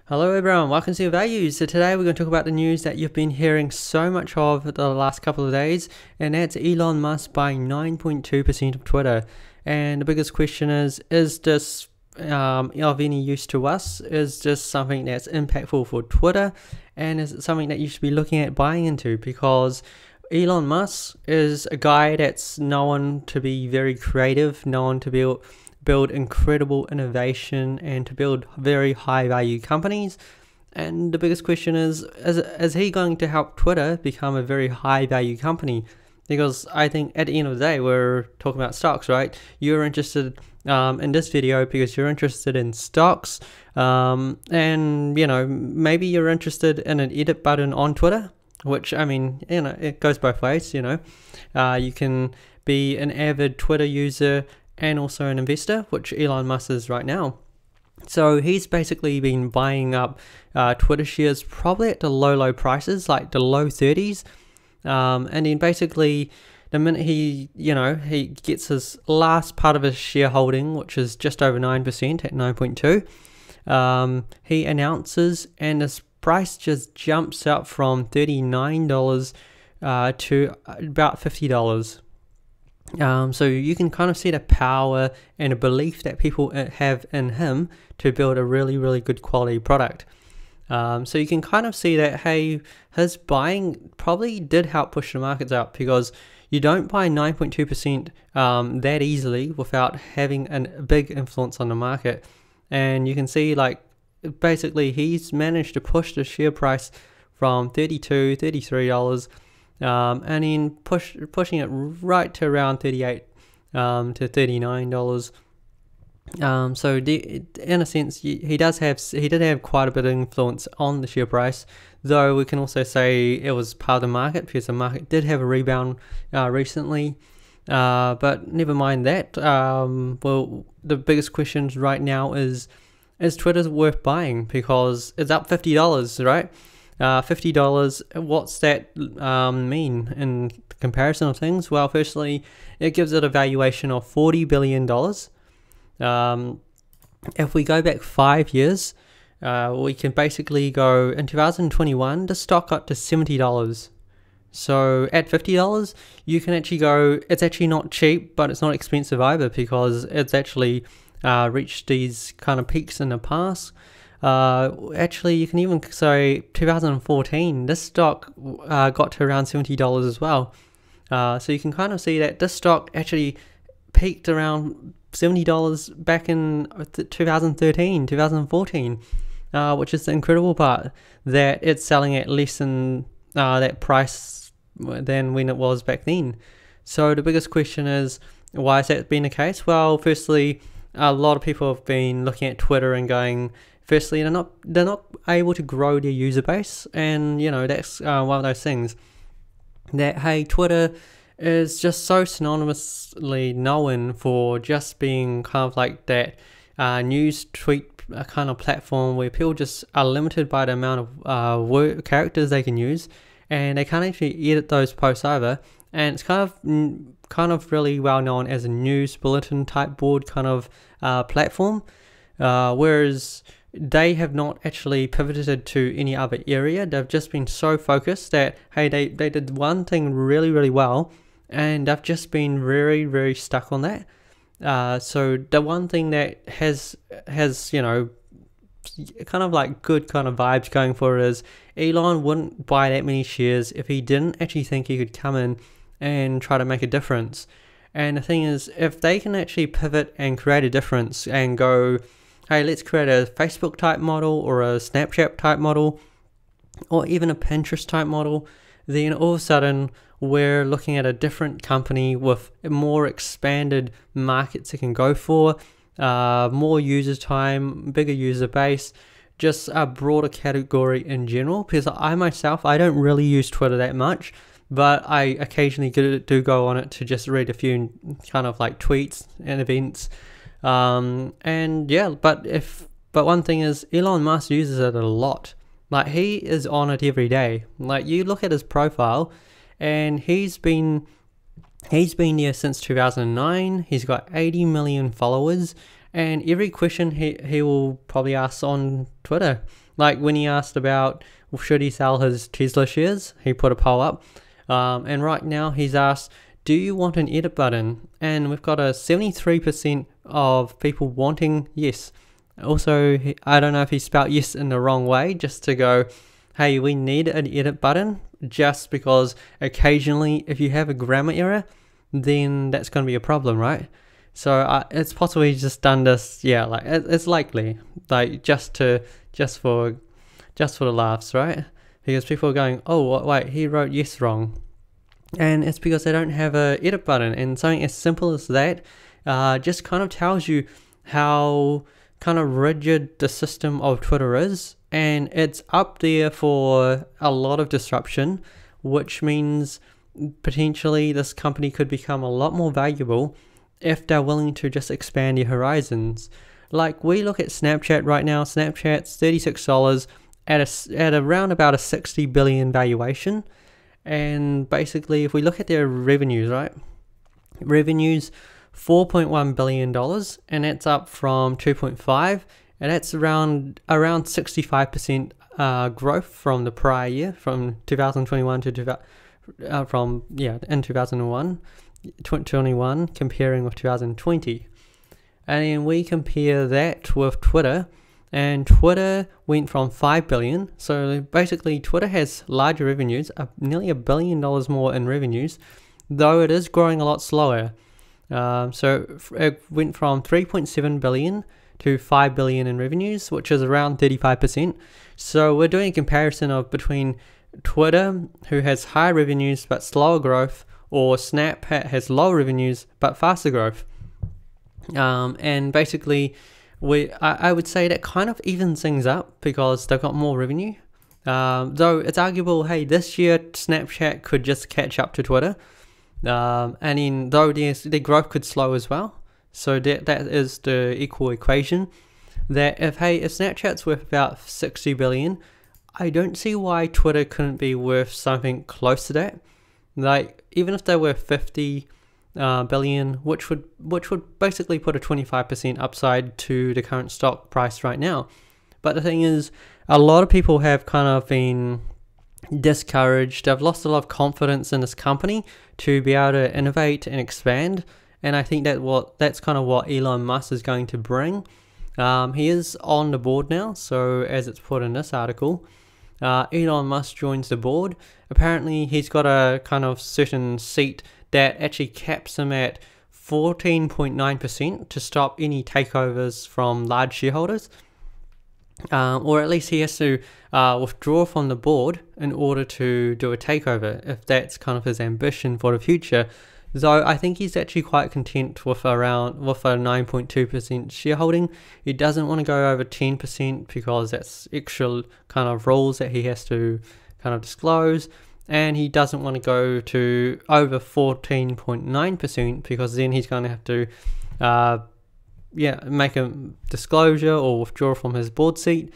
Hello everyone, welcome to Your Values. So today we're going to talk about the news that you've been hearing so much of the last couple of days, and that's Elon Musk buying 9.2% of Twitter. And the biggest question is this of any use to us? Is this something that's impactful for Twitter? And is it something that you should be looking at buying into? Because Elon Musk is a guy that's known to be very creative, known to build incredible innovation and to build very high value companies. And the biggest question is he going to help Twitter become a very high value company? Because I think at the end of the day, we're talking about stocks, right? You're interested in this video because you're interested in stocks, and maybe you're interested in an edit button on Twitter, which it goes both ways. You can be an avid Twitter user and also an investor, which Elon Musk is right now. So he's basically been buying up Twitter shares probably at the low prices, like the low 30s. And then basically the minute he gets his last part of his shareholding, which is just over 9% at 9.2, he announces, and his price just jumps up from $39 to about $50. So you can kind of see the power and a belief that people have in him to build a really good quality product. So you can kind of see that, hey, his buying probably did help push the markets up, because you don't buy 9.2% that easily without having a big influence on the market. And you can see, like, basically he's managed to push the share price from $32, $33, and then pushing it right to around $38 to $39. So in a sense, he did have quite a bit of influence on the share price, though we can also say it was part of the market, because the market did have a rebound recently. But never mind that. Well, the biggest questions right now is Twitter worth buying? Because it's up $50, right? $50, what's that mean in comparison of things? Well, firstly, it gives it a valuation of $40 billion. If we go back 5 years, we can basically go, in 2021, the stock got to $70. So at $50, you can actually go, it's actually not cheap, but it's not expensive either, because it's actually reached these kind of peaks in the past. Actually, you can even say 2014, this stock got to around $70 as well. So you can kind of see that this stock actually peaked around $70 back in 2013, 2014, which is the incredible part, that it's selling at less than that price than when it was back then. So the biggest question is, why has that been the case? Well, firstly, a lot of people have been looking at Twitter and going, firstly, they're not able to grow their user base, and that's one of those things that, hey, Twitter is just so synonymously known for just being kind of like that news tweet kind of platform where people just are limited by the amount of characters they can use, and they can't actually edit those posts either. And it's kind of really well known as a news bulletin type board kind of platform, whereas they have not actually pivoted to any other area. They've just been so focused that, hey, they did one thing really well, and they've just been very stuck on that. So the one thing that has kind of like good kind of vibes going for it is, Elon wouldn't buy that many shares if he didn't actually think he could come in and try to make a difference. And the thing is, if they can actually pivot and create a difference and go, hey, let's create a Facebook type model or a Snapchat type model or even a Pinterest type model, then all of a sudden we're looking at a different company with more expanded markets it can go for, more user time, bigger user base, just a broader category in general. Because I myself, I don't really use Twitter that much, but I occasionally do go on it to just read a few kind of like tweets and events. And yeah, but one thing is, Elon Musk uses it a lot. Like, he is on it every day. Like, you look at his profile, and he's been there since 2009. He's got 80 million followers, and every question he will probably ask on Twitter Like when he asked about should he sell his Tesla shares, he put a poll up. And right now he's asked, do you want an edit button? And we've got a 73% of people wanting yes. Also, I don't know if he spelt yes in the wrong way, just to go, hey, we need an edit button, just because occasionally if you have a grammar error, then that's going to be a problem, right? So it's possible he's just done this, yeah, like it's likely, like just for the laughs, right? Because people are going, oh wait, he wrote yes wrong, and it's because they don't have a edit button. And something as simple as that just kind of tells you how kind of rigid the system of Twitter is, and it's up there for a lot of disruption, which means potentially this company could become a lot more valuable if they're willing to just expand their horizons. Like we look at Snapchat right now. Snapchat's $36 at around about a 60 billion valuation, and basically if we look at their revenues, right, revenues $4.1 billion, and that's up from 2.5, and that's around 65% growth from the prior year, from 2021 to in 2021 comparing with 2020. And then we compare that with Twitter, and Twitter went from 5 billion. So basically Twitter has larger revenues, nearly $1 billion more in revenues, though it is growing a lot slower. So it went from 3.7 billion to 5 billion in revenues, which is around 35%. So we're doing a comparison of between Twitter, who has higher revenues but slower growth, or Snap has low revenues but faster growth. And basically I would say that kind of evens things up because they've got more revenue. Though it's arguable, hey, this year Snapchat could just catch up to Twitter. And then though their growth could slow as well. So that is the equal equation. That if Snapchat's worth about 60 billion, I don't see why Twitter couldn't be worth something close to that. Like even if they were 50 billion, which would basically put a 25% upside to the current stock price right now. But the thing is, a lot of people have kind of been discouraged. They've lost a lot of confidence in this company to be able to innovate and expand. And I think that's kind of what Elon Musk is going to bring. He is on the board now, so as it's put in this article, Elon Musk joins the board. Apparently he's got a kind of certain seat that actually caps him at 14.9% to stop any takeovers from large shareholders. Or at least he has to withdraw from the board in order to do a takeover, if that's kind of his ambition for the future. Though I think he's actually quite content with a 9.2% shareholding. He doesn't want to go over 10% because that's extra kind of rules that he has to kind of disclose. And he doesn't want to go to over 14.9% because then he's going to have to make a disclosure or withdraw from his board seat.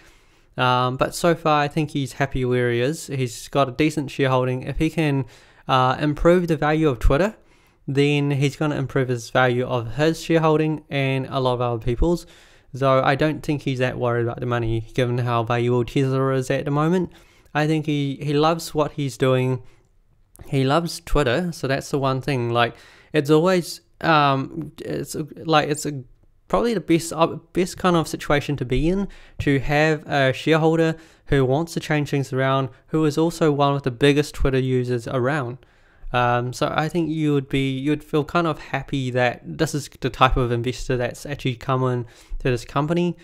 But so far I think he's happy where he is. He's got a decent shareholding. If he can improve the value of Twitter, then he's going to improve his value of his shareholding and a lot of other people's. Though I don't think he's that worried about the money given how valuable Tesla is at the moment. I think he loves what he's doing. He loves Twitter, so that's the one thing. Like it's always probably the best kind of situation to be in, to have a shareholder who wants to change things around, who is also one of the biggest Twitter users around. So I think you'd feel kind of happy that this is the type of investor that's actually come in to this company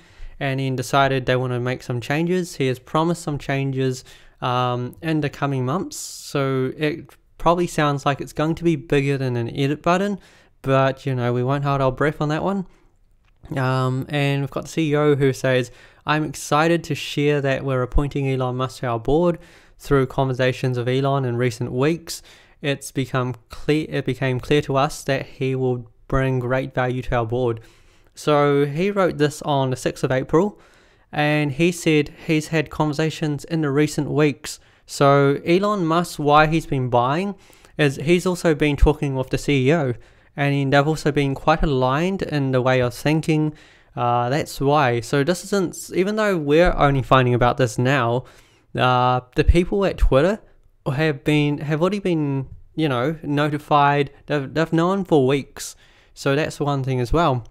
and then decided they want to make some changes. He has promised some changes in the coming months, so it probably sounds like it's going to be bigger than an edit button, but we won't hold our breath on that one. And we've got the CEO who says, I'm excited to share that we're appointing Elon Musk to our board. Through conversations with Elon in recent weeks, it became clear to us that he will bring great value to our board. So he wrote this on the 6th of April, and he said he's had conversations in the recent weeks. So Elon Musk, why he's been buying is he's also been talking with the CEO, and they've also been quite aligned in the way of thinking. That's why. So this isn't, even though we're only finding about this now, the people at Twitter have already been, notified. They've known for weeks. So that's one thing as well.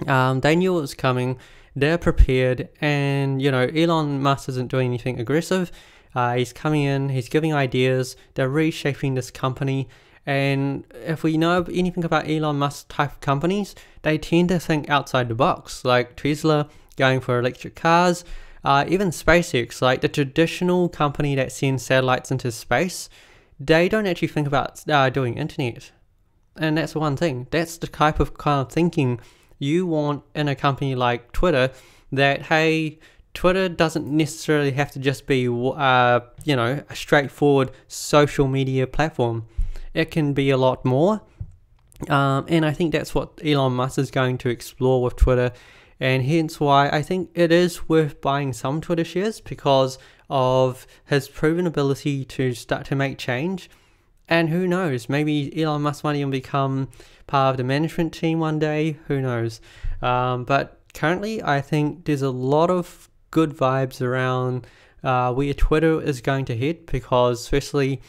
They knew it was coming. They're prepared, and Elon Musk isn't doing anything aggressive. He's coming in. He's giving ideas. They're reshaping this company. And if we know anything about Elon Musk type of companies, they tend to think outside the box, like Tesla going for electric cars, even SpaceX, like the traditional company that sends satellites into space. They don't actually think about doing internet. And that's one thing. That's the type of kind of thinking you want in a company like Twitter, that, hey, Twitter doesn't necessarily have to just be, a straightforward social media platform. It can be a lot more. And I think that's what Elon Musk is going to explore with Twitter. And hence why I think it is worth buying some Twitter shares, because of his proven ability to start to make change. And who knows, maybe Elon Musk might even become part of the management team one day, who knows. But currently I think there's a lot of good vibes around where Twitter is going to head, because firstly,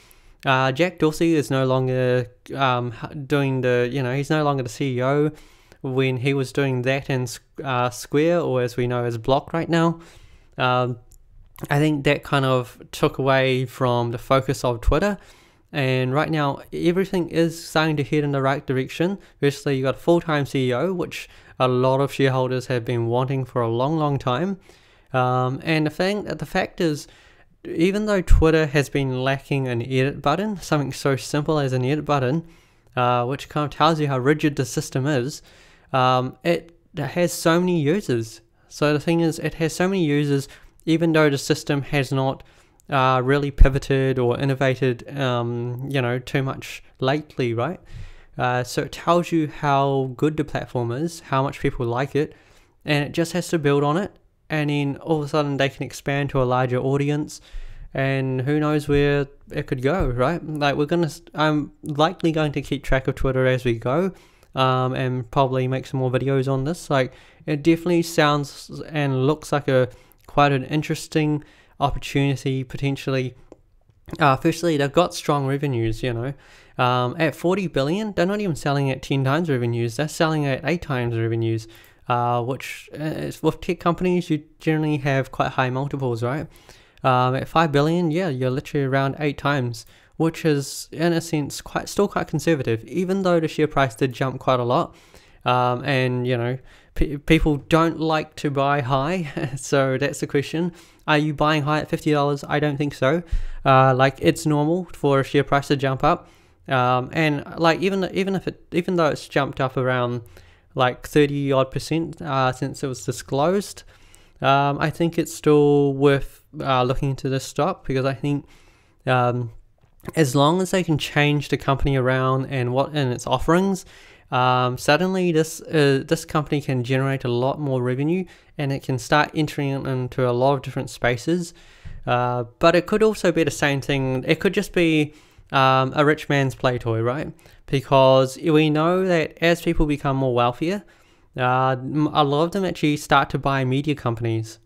Jack Dorsey is no longer doing he's no longer the CEO when he was doing that in Square, or as we know as Block right now. I think that kind of took away from the focus of Twitter. And right now, everything is starting to head in the right direction. Firstly, you got a full-time CEO, which a lot of shareholders have been wanting for a long, long time. And the fact is, even though Twitter has been lacking an edit button, something so simple as an edit button, which kind of tells you how rigid the system is, it has so many users. So the thing is, it has so many users, even though the system has not really pivoted or innovated, too much lately, right? So it tells you how good the platform is, how much people like it, and it just has to build on it. And then all of a sudden they can expand to a larger audience, and who knows where it could go, right? Like I'm likely going to keep track of Twitter as we go, and probably make some more videos on this. Like, it definitely sounds and looks like quite an interesting opportunity potentially. Firstly, they've got strong revenues, at 40 billion, they're not even selling at 10 times revenues, they're selling at 8 times revenues. Which with tech companies, you generally have quite high multiples, right? At 5 billion, yeah, you're literally around 8 times, which is in a sense still quite conservative, even though the share price did jump quite a lot. And people don't like to buy high, so that's the question. Are you buying high at $50? I don't think so. Like, it's normal for a share price to jump up, and like even though it's jumped up around like 30 odd percent since it was disclosed, I think it's still worth looking into this stock, because I think as long as they can change the company around and its offerings, suddenly this company can generate a lot more revenue, and it can start entering into a lot of different spaces. But it could also be the same thing. It could just be a rich man's play toy, right? Because we know that as people become more wealthier, a lot of them actually start to buy media companies.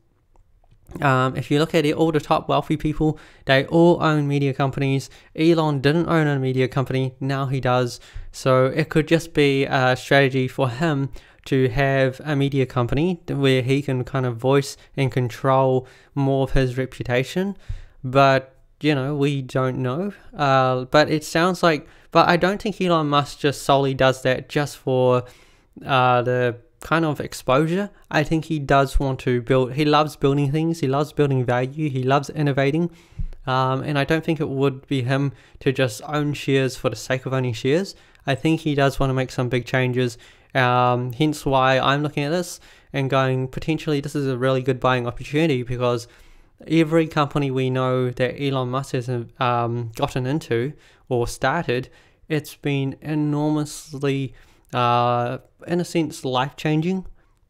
If you look at it, all the top wealthy people, they all own media companies. Elon didn't own a media company, now he does. So it could just be a strategy for him to have a media company where he can kind of voice and control more of his reputation. But we don't know. But it sounds like, but I don't think Elon Musk just solely does that just for the kind of exposure. I think he does want to build, he loves building things, he loves building value, he loves innovating. And I don't think it would be him to just own shares for the sake of owning shares. I think he does want to make some big changes. Hence why I'm looking at this and going, potentially this is a really good buying opportunity, because every company we know that Elon Musk has gotten into or started, it's been enormously, in a sense, life-changing.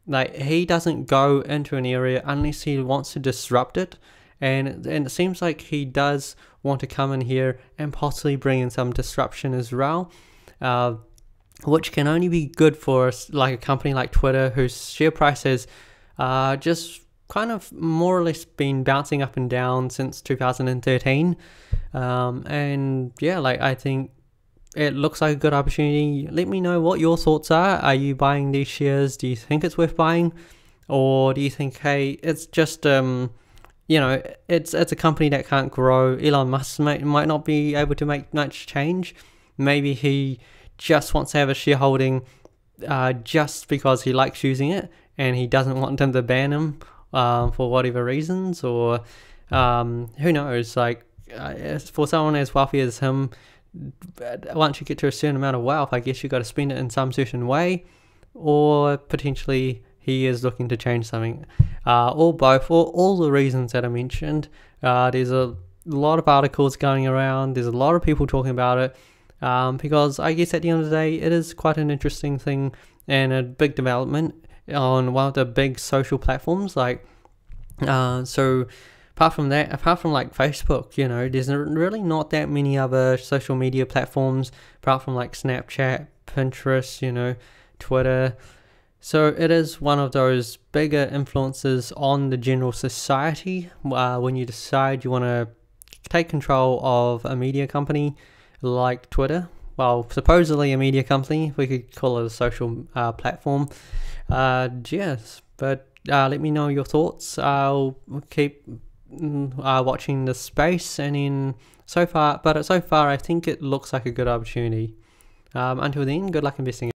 Like, he doesn't go into an area unless he wants to disrupt it, and it seems like he does want to come in here and possibly bring in some disruption as well. which can only be good for like a company like Twitter, whose share price has just kind of more or less been bouncing up and down since 2013. And yeah, like I think it looks like a good opportunity. Let me know what your thoughts are. Are you buying these shares? Do you think it's worth buying? Or do you think, hey, it's just it's a company that can't grow. Elon Musk might not be able to make much change. Maybe he just wants to have a shareholding just because he likes using it, and he doesn't want them to ban him for whatever reasons, or who knows. Like for someone as wealthy as him, once you get to a certain amount of wealth, I guess you got to spend it in some certain way, or potentially he is looking to change something, or both, or all the reasons that I mentioned. There's a lot of articles going around, there's a lot of people talking about it, because I guess at the end of the day, it is quite an interesting thing and a big development on one of the big social platforms. Like, so apart from like Facebook, there's really not that many other social media platforms apart from like Snapchat, Pinterest, Twitter. So it is one of those bigger influences on the general society when you decide you want to take control of a media company like Twitter. Well, supposedly a media company, we could call it a social platform. Yes, but let me know your thoughts. I'll keep watching the space, and then so far I think it looks like a good opportunity. Until then, good luck investing.